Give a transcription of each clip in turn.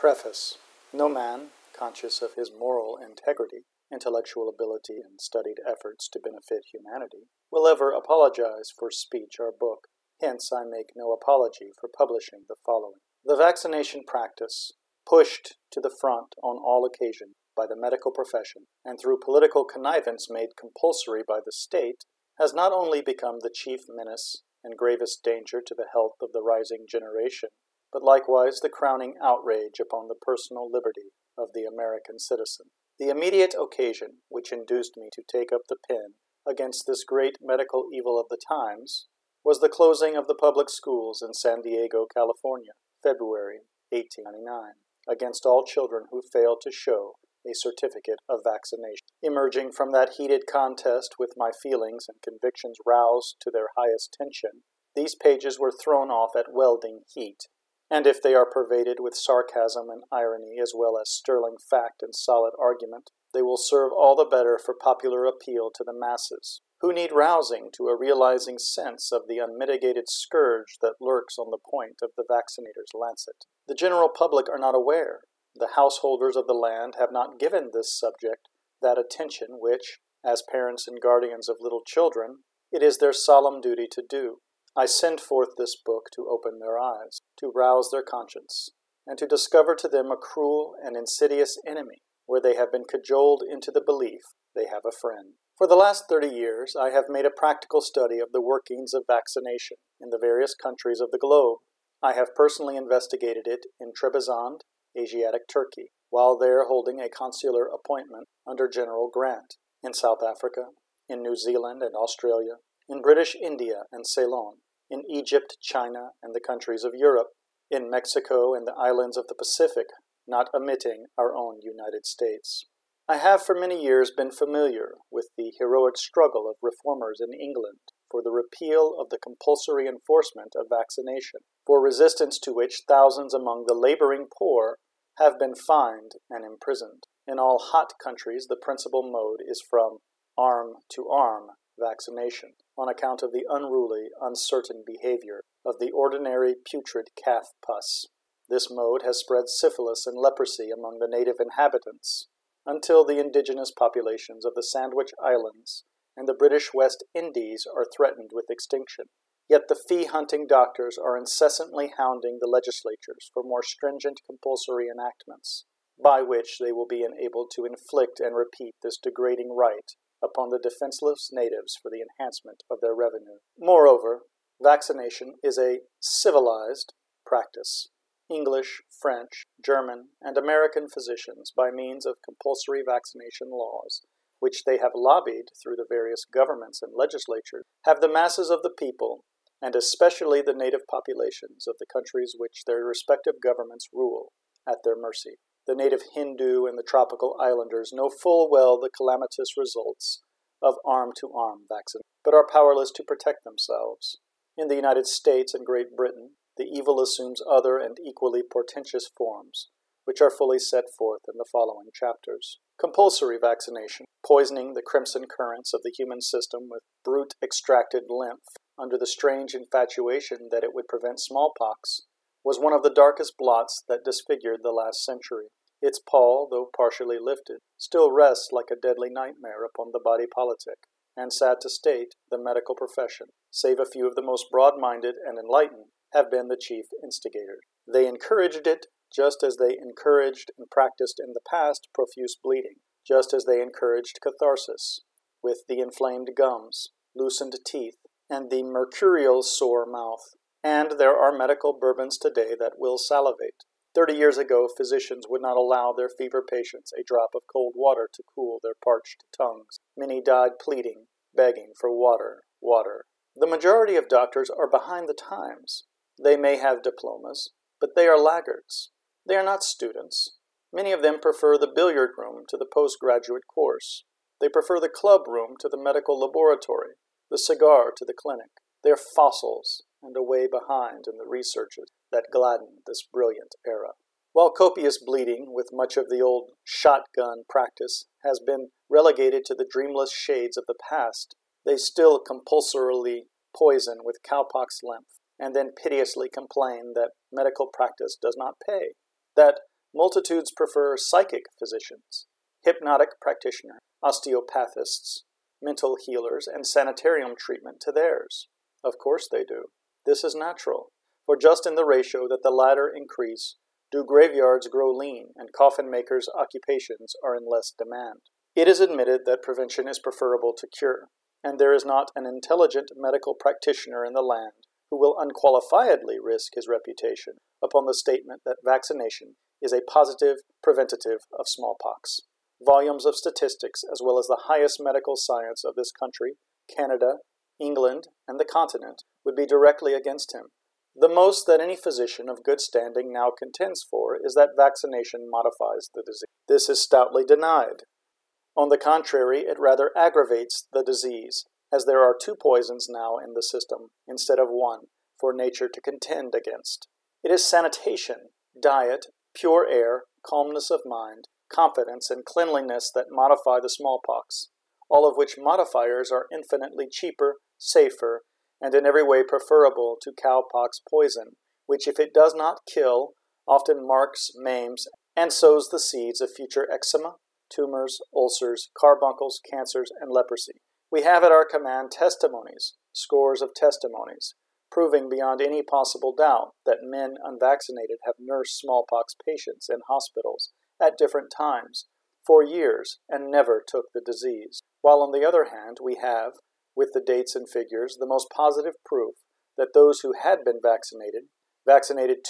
Preface. No man, conscious of his moral integrity, intellectual ability, and studied efforts to benefit humanity, will ever apologize for speech or book. Hence, I make no apology for publishing the following. The vaccination practice, pushed to the front on all occasions by the medical profession, and through political connivance made compulsory by the state, has not only become the chief menace and gravest danger to the health of the rising generation, but likewise the crowning outrage upon the personal liberty of the American citizen. The immediate occasion which induced me to take up the pen against this great medical evil of the times was the closing of the public schools in San Diego, California, February 1899, against all children who failed to show a certificate of vaccination. Emerging from that heated contest with my feelings and convictions roused to their highest tension, these pages were thrown off at welding heat, and if they are pervaded with sarcasm and irony as well as sterling fact and solid argument, they will serve all the better for popular appeal to the masses, who need rousing to a realizing sense of the unmitigated scourge that lurks on the point of the vaccinator's lancet. The general public are not aware. The householders of the land have not given this subject that attention which, as parents and guardians of little children, it is their solemn duty to do. I send forth this book to open their eyes, to rouse their conscience, and to discover to them a cruel and insidious enemy, where they have been cajoled into the belief they have a friend. For the last 30 years, I have made a practical study of the workings of vaccination in the various countries of the globe. I have personally investigated it in Trebizond, Asiatic Turkey, while there holding a consular appointment under General Grant, in South Africa, in New Zealand and Australia, in British India and Ceylon, in Egypt, China, and the countries of Europe, in Mexico and the islands of the Pacific, not omitting our own United States. I have for many years been familiar with the heroic struggle of reformers in England for the repeal of the compulsory enforcement of vaccination, for resistance to which thousands among the laboring poor have been fined and imprisoned. In all hot countries, the principal mode is from arm-to-arm vaccination, on account of the unruly, uncertain behavior of the ordinary putrid calf pus. This mode has spread syphilis and leprosy among the native inhabitants, until the indigenous populations of the Sandwich Islands and the British West Indies are threatened with extinction. Yet the fee-hunting doctors are incessantly hounding the legislatures for more stringent compulsory enactments, by which they will be enabled to inflict and repeat this degrading right upon the defenseless natives for the enhancement of their revenue. Moreover, vaccination is a civilized practice. English, French, German, and American physicians, by means of compulsory vaccination laws, which they have lobbied through the various governments and legislatures, have the masses of the people, and especially the native populations of the countries which their respective governments rule, at their mercy. The native Hindu and the tropical islanders know full well the calamitous results of arm-to-arm vaccination, but are powerless to protect themselves. In the United States and Great Britain, the evil assumes other and equally portentous forms, which are fully set forth in the following chapters. Compulsory vaccination, poisoning the crimson currents of the human system with brute extracted lymph, under the strange infatuation that it would prevent smallpox, was one of the darkest blots that disfigured the last century. Its pall, though partially lifted, still rests like a deadly nightmare upon the body politic, and sad to state, the medical profession, save a few of the most broad-minded and enlightened, have been the chief instigators. They encouraged it just as they encouraged and practiced in the past profuse bleeding, just as they encouraged catharsis, with the inflamed gums, loosened teeth, and the mercurial sore mouth. And there are medical bourbons today that will salivate. 30 years ago, physicians would not allow their fever patients a drop of cold water to cool their parched tongues. Many died pleading, begging for water, water. The majority of doctors are behind the times. They may have diplomas, but they are laggards. They are not students. Many of them prefer the billiard room to the postgraduate course. They prefer the club room to the medical laboratory, the cigar to the clinic. They are fossils, and away behind in the researches that gladden this brilliant era. While copious bleeding, with much of the old shotgun practice, has been relegated to the dreamless shades of the past, they still compulsorily poison with cowpox lymph, and then piteously complain that medical practice does not pay, that Multitudes prefer psychic physicians, hypnotic practitioners, osteopathists, mental healers, and sanitarium treatment to theirs. Of course they do. This is natural, for just in the ratio that the latter increase, do graveyards grow lean, and coffin makers' occupations are in less demand. It is admitted that prevention is preferable to cure, and there is not an intelligent medical practitioner in the land who will unqualifiedly risk his reputation upon the statement that vaccination is a positive preventative of smallpox. Volumes of statistics, as well as the highest medical science of this country, Canada, England, and the continent, would be directly against him. The most that any physician of good standing now contends for is that vaccination modifies the disease. This is stoutly denied. On the contrary, it rather aggravates the disease, as there are two poisons now in the system, instead of one, for nature to contend against. It is sanitation, diet, pure air, calmness of mind, confidence, and cleanliness that modify the smallpox, all of which modifiers are infinitely cheaper, safer, and in every way preferable to cowpox poison, which, if it does not kill, often marks, maims, and sows the seeds of future eczema, tumors, ulcers, carbuncles, cancers, and leprosy. We have at our command testimonies, scores of testimonies, proving beyond any possible doubt that men unvaccinated have nursed smallpox patients in hospitals at different times, for years, and never took the disease. While on the other hand, we have, with the dates and figures, the most positive proof that those who had been vaccinated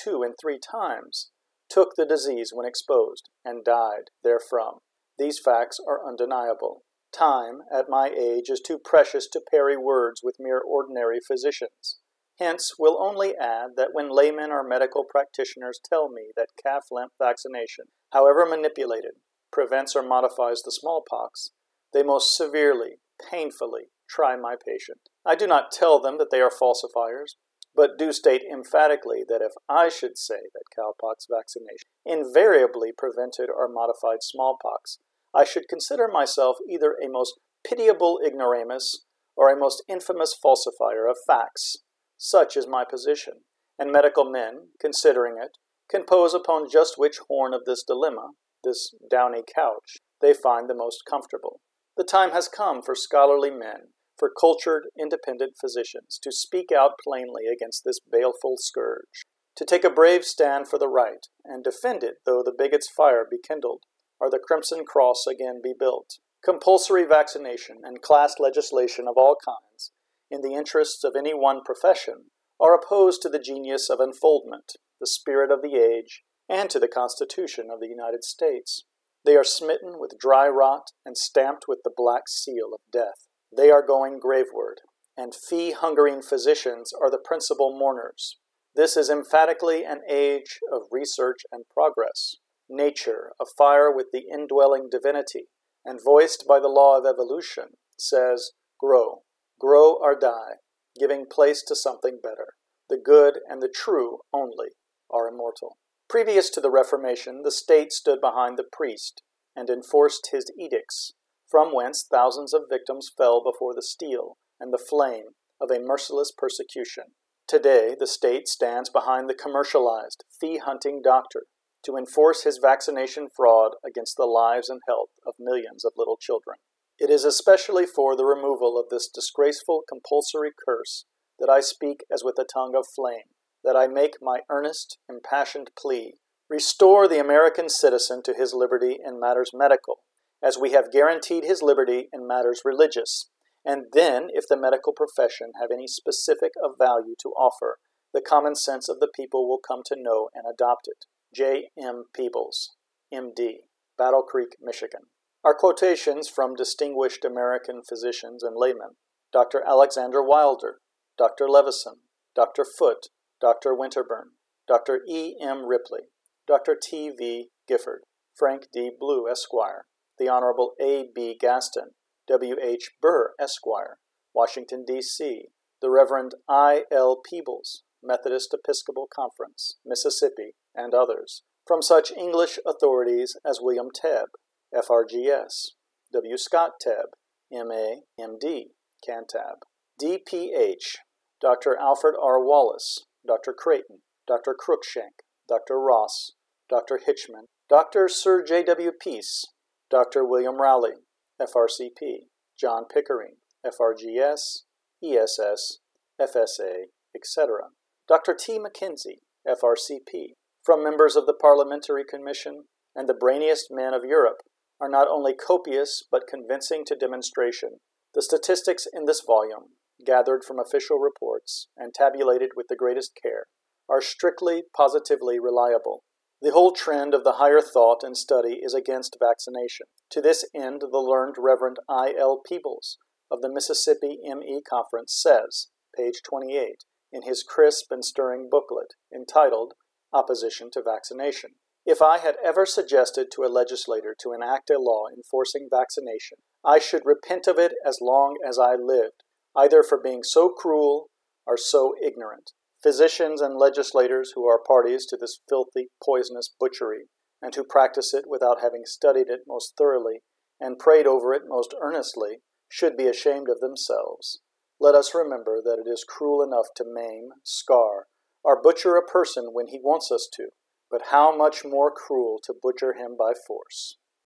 2 and 3 times, took the disease when exposed, and died therefrom. These facts are undeniable. Time, at my age, is too precious to parry words with mere ordinary physicians. Hence, will only add that when laymen or medical practitioners tell me that calf-limp vaccination, however manipulated, prevents or modifies the smallpox, they most severely, painfully try my patient. I do not tell them that they are falsifiers, but do state emphatically that if I should say that cowpox vaccination invariably prevented or modified smallpox, I should consider myself either a most pitiable ignoramus or a most infamous falsifier of facts. Such is my position, and medical men, considering it, can pose upon just which horn of this dilemma, this downy couch, they find the most comfortable. The time has come for scholarly men, for cultured, independent physicians, to speak out plainly against this baleful scourge, to take a brave stand for the right, and defend it though the bigot's fire be kindled, or the crimson cross again be built. Compulsory vaccination and class legislation of all kinds, in the interests of any one profession, are opposed to the genius of unfoldment, the spirit of the age, and to the Constitution of the United States. They are smitten with dry rot and stamped with the black seal of death. They are going graveward, and fee-hungering physicians are the principal mourners. This is emphatically an age of research and progress. Nature, afire with the indwelling divinity, and voiced by the law of evolution, says, grow, grow or die, giving place to something better. The good and the true only are immortal. Previous to the Reformation, the state stood behind the priest and enforced his edicts, from whence thousands of victims fell before the steel and the flame of a merciless persecution. Today, the state stands behind the commercialized, fee-hunting doctor to enforce his vaccination fraud against the lives and health of millions of little children. It is especially for the removal of this disgraceful compulsory curse that I speak as with a tongue of flame, that I make my earnest, impassioned plea. Restore the American citizen to his liberty in matters medical, as we have guaranteed his liberty in matters religious, and then, if the medical profession have any specific of value to offer, the common sense of the people will come to know and adopt it. J. M. Peebles, M.D., Battle Creek, Michigan. Our quotations from distinguished American physicians and laymen: Dr. Alexander Wilder, Dr. Levison, Dr. Foote, Dr. Winterburn, Dr. E. M. Ripley, Dr. T. V. Gifford, Frank D. Blue, Esquire, the Honorable A. B. Gaston, W. H. Burr, Esquire, Washington, D.C., the Reverend I. L. Peebles, Methodist Episcopal Conference, Mississippi, and others, from such English authorities as William Tebb, F.R.G.S., W. Scott Tebb, M.A., M.D., Cantab, D.P.H., Dr. Alfred R. Wallace, Dr. Creighton, Dr. Cruikshank, Dr. Ross, Dr. Hitchman, Dr. Sir J.W. Peace, Dr. William Rowley, FRCP, John Pickering, FRGS, ESS, FSA, etc. Dr. T. McKenzie, FRCP, from members of the Parliamentary Commission and the brainiest men of Europe, are not only copious but convincing to demonstration. The statistics in this volume, gathered from official reports and tabulated with the greatest care, are strictly, positively reliable. The whole trend of the higher thought and study is against vaccination. To this end, the learned Reverend I. L. Peebles of the Mississippi M.E. Conference says, page 28, in his crisp and stirring booklet entitled Opposition to Vaccination, "If I had ever suggested to a legislator to enact a law enforcing vaccination, I should repent of it as long as I lived, either for being so cruel or so ignorant. Physicians and legislators who are parties to this filthy, poisonous butchery, and who practice it without having studied it most thoroughly and prayed over it most earnestly, should be ashamed of themselves. Let us remember that it is cruel enough to maim, scar, or butcher a person when he wants us to, but how much more cruel to butcher him by force."